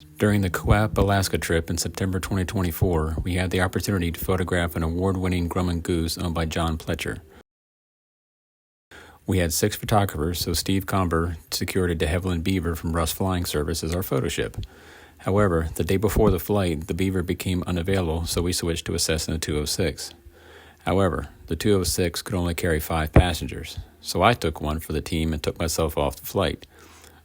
During the COAP Alaska trip in September 2024, we had the opportunity to photograph an award-winning Grumman Goose owned by John Pletcher. We had 6 photographers, so Steve Comber secured a de Havilland Beaver from Russ Flying Service as our photo ship. However, the day before the flight, the Beaver became unavailable, so we switched to a Cessna 206. However, the 206 could only carry 5 passengers, so I took one for the team and took myself off the flight.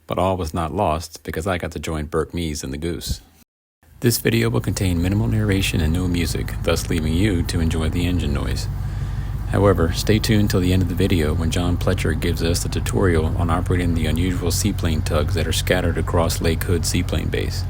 But all was not lost, because I got to join Burke Mees in the Goose. This video will contain minimal narration and no music, thus leaving you to enjoy the engine noise. However, stay tuned till the end of the video when John Pletcher gives us the tutorial on operating the unusual seaplane tugs that are scattered across Lake Hood Seaplane Base.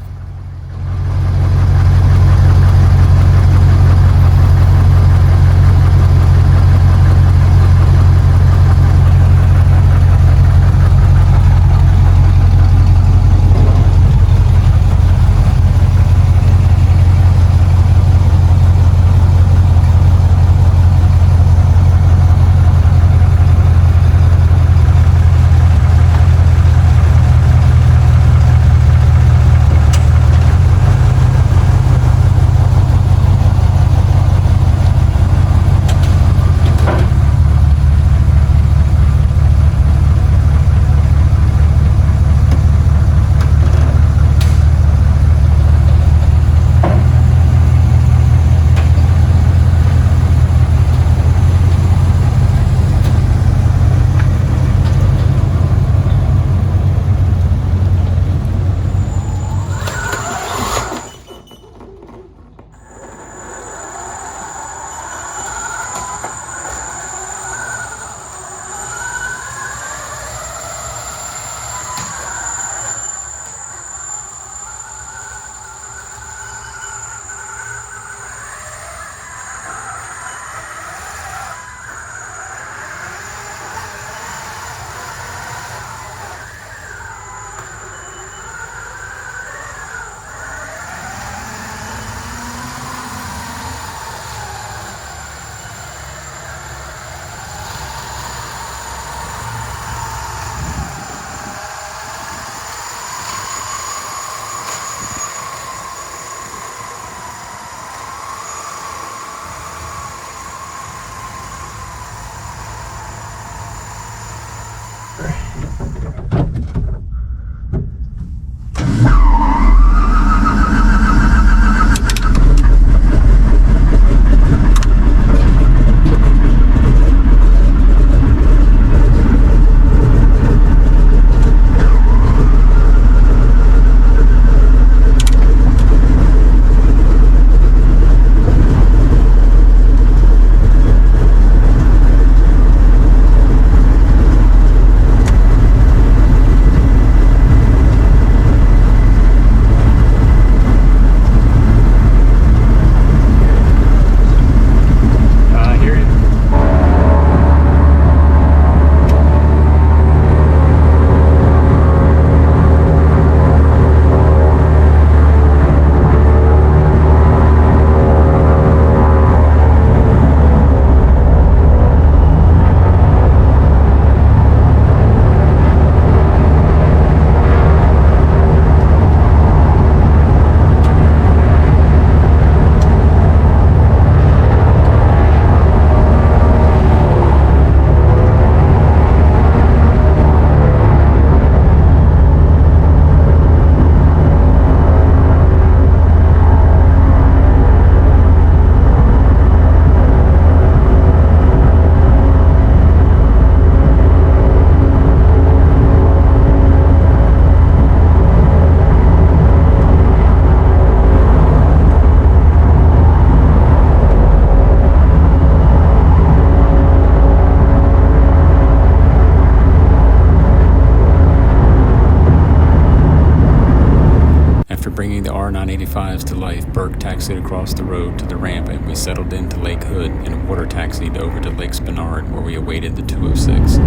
Bringing the R985s to life, Burke taxied across the road to the ramp and we settled into Lake Hood and water taxied over to Lake Spinard where we awaited the 206.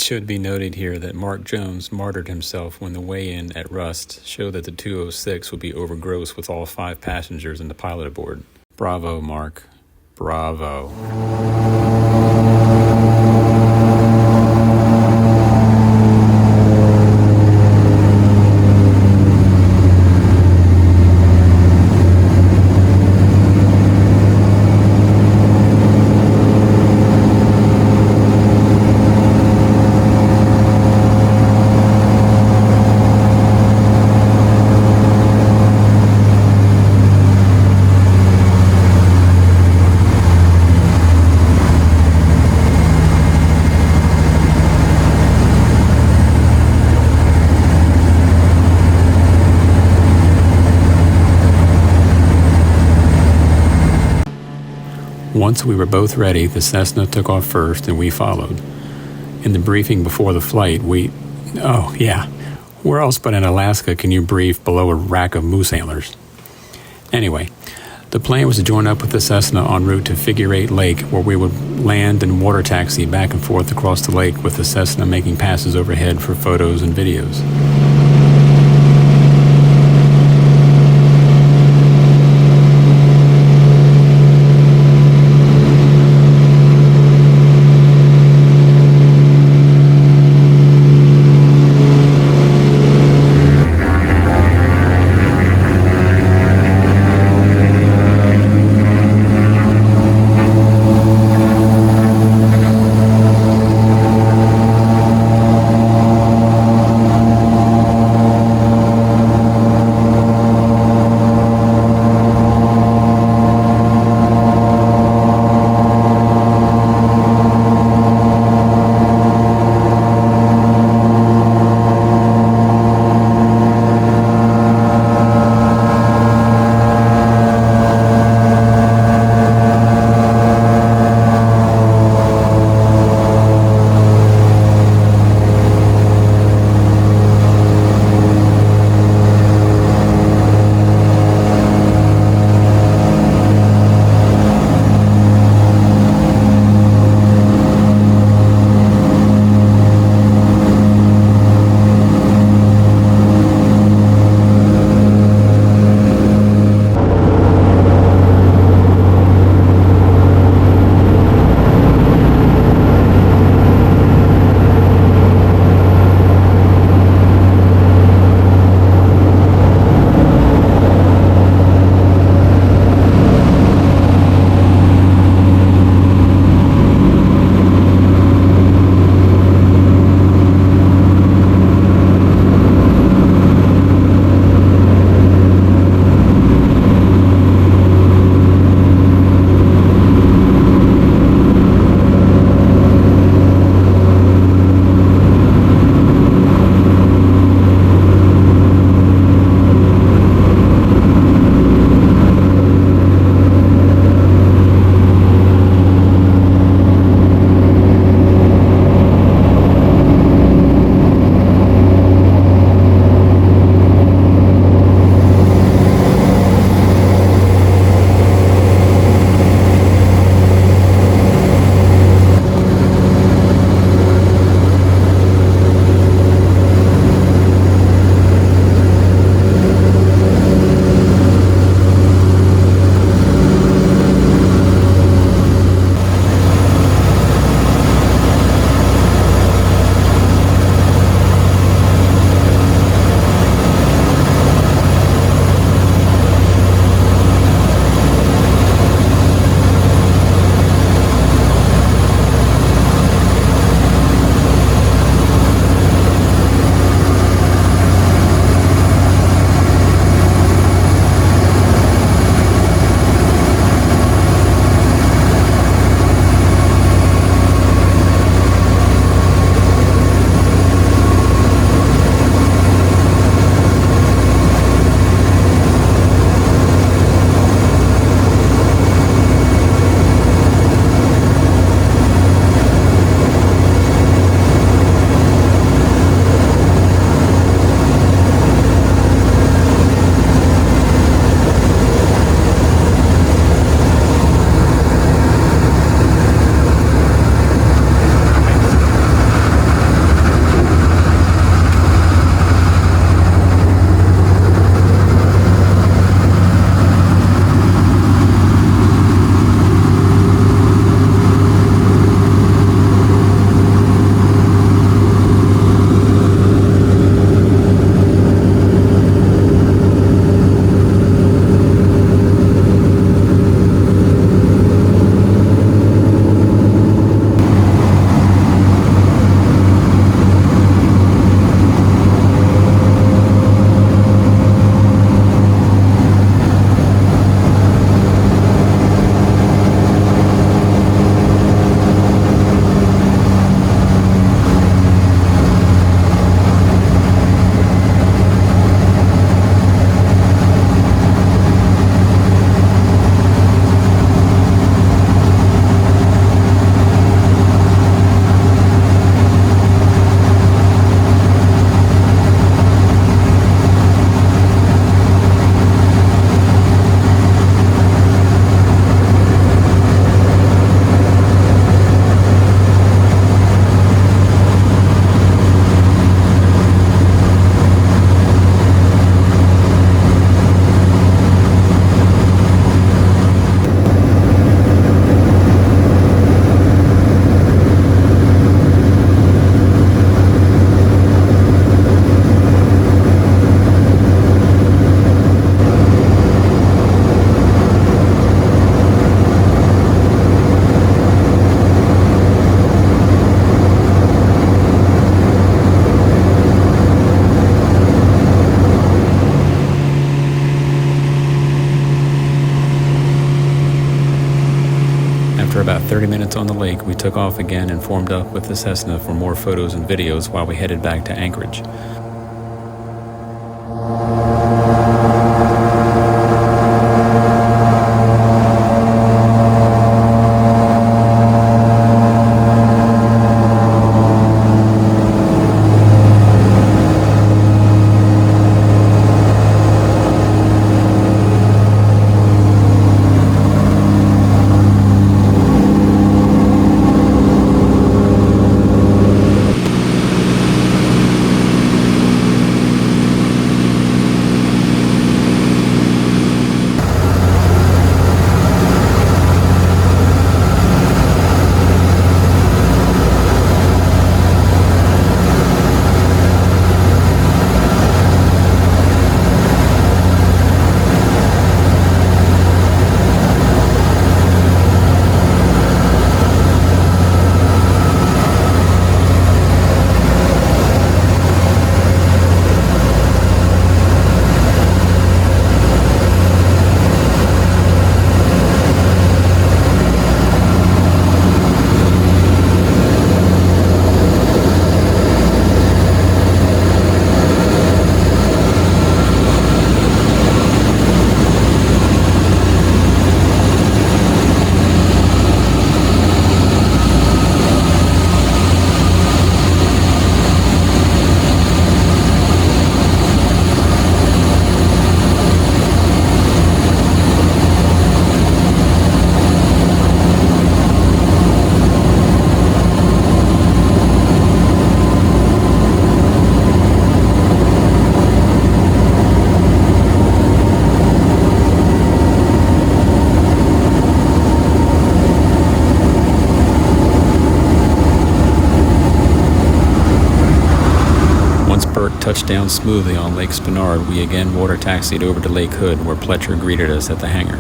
should be noted here that Mark Jones martyred himself when the weigh-in at Rust showed that the 206 would be over gross with all 5 passengers and the pilot aboard. Bravo, Mark. Bravo. Once we were both ready, the Cessna took off first and we followed. In the briefing before the flight, where else but in Alaska can you brief below a rack of moose antlers? Anyway, the plan was to join up with the Cessna en route to Figure 8 Lake, where we would land and water taxi back and forth across the lake with the Cessna making passes overhead for photos and videos. about 30 minutes on the lake, we took off again and formed up with the Cessna for more photos and videos while we headed back to Anchorage. Touched down smoothly on Lake Spinard, we again water taxied over to Lake Hood, where Pletcher greeted us at the hangar.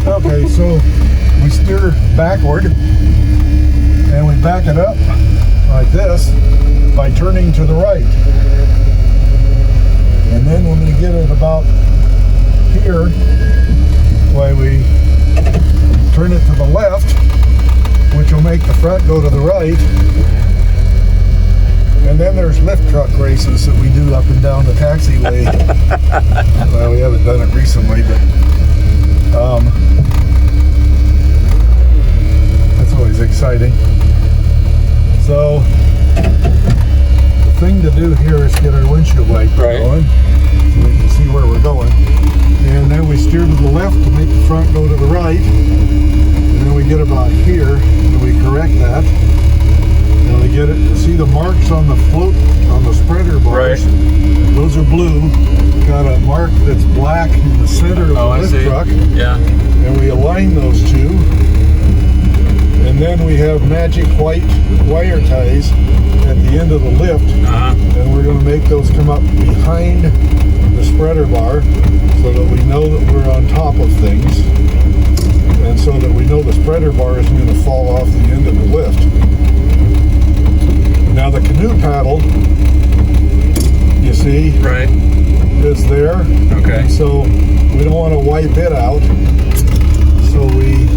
Okay, so we steer backward and we back it up like this by turning to the right. And then when we get it about here, why we turn it to the left, which will make the front go to the right. And then there's lift truck races that we do up and down the taxiway. Well, we haven't done it recently, but that's always exciting. So the thing to do here is get our windshield wiper going, so we can see where we're going. And then we steer to the left to make the front go to the right. And then we get about here, and we correct that. And we get it. See the marks on the float, on the spreader bars? Right. Those are blue. Got a mark that's black in the center of the lift truck. Yeah. And we align those two. And then we have magic white wire ties at the end of the lift. And we're going to make those come up behind the spreader bar so that we know that we're on top of things. And so that we know the spreader bar isn't going to fall off the end of the lift. Now the canoe paddle, you see, is there. Okay. So we don't want to wipe it out. So we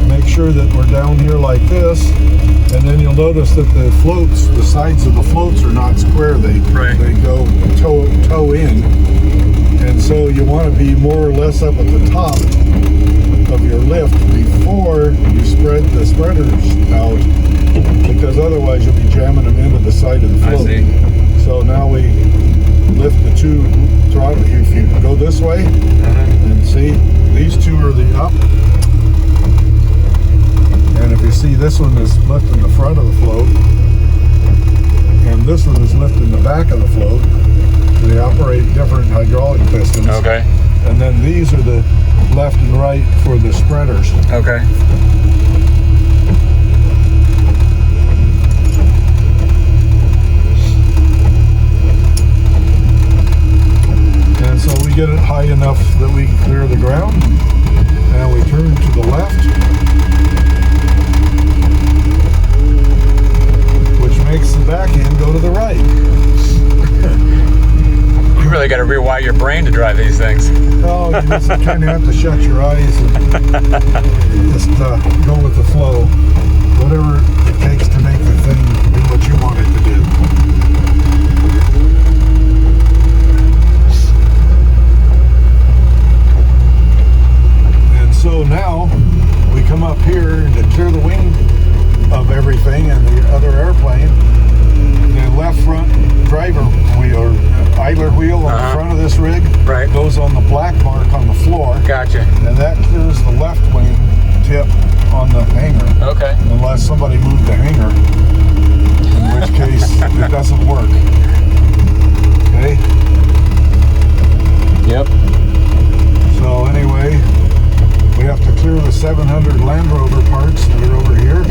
make sure that we're down here like this, and then you'll notice that the floats, the sides of the floats are not square. They go toe in, and so you want to be more or less up at the top of your lift before you spread the spreaders out, because otherwise you'll be jamming them into the side of the float. I see. So now we lift the two throttle. If you go this way, and see, these two are the up. And if you see, this one is lifting the front of the float, and this one is lifting the back of the float. They operate different hydraulic pistons. Okay. And then these are the left and right for the spreaders. Okay. And so we get it high enough that we can clear the ground, and we turn to the left, which makes the back end go to the right. You really got to rewire your brain to drive these things. Oh, you just kind of have to shut your eyes and just go with the flow. Whatever it takes to make the thing do what you want it to do. And so now we come up here and to clear the wing of everything and the other airplane, the left front driver wheel or idler wheel on the front of this rig goes on the black mark on the floor. Gotcha. And that clears the left wing tip on the hanger. Okay. Unless somebody moved the hanger, in which case it doesn't work. Okay? Yep. So anyway, we have to clear the 700 Land Rover parts that are over here.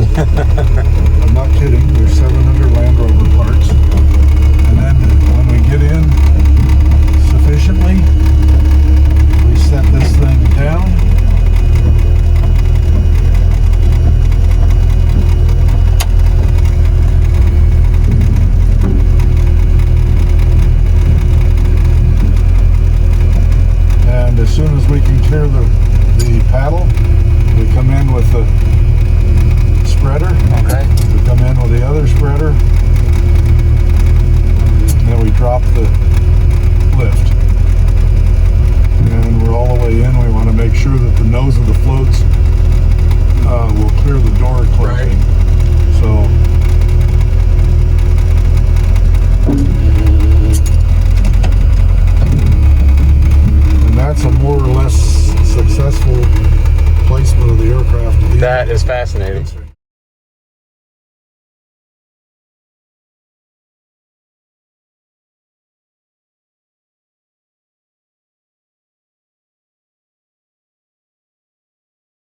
I'm not kidding, there's 700 Land Rover parts. And then when we get in sufficiently, we set this thing down. And as soon as we can clear the paddle, we come in with the spreader. Okay. We come in with the other spreader. Then we drop the lift. And we're all the way in. We want to make sure that the nose of the floats will clear the door closing. So and that's a more or less successful placement of the aircraft. That is fascinating.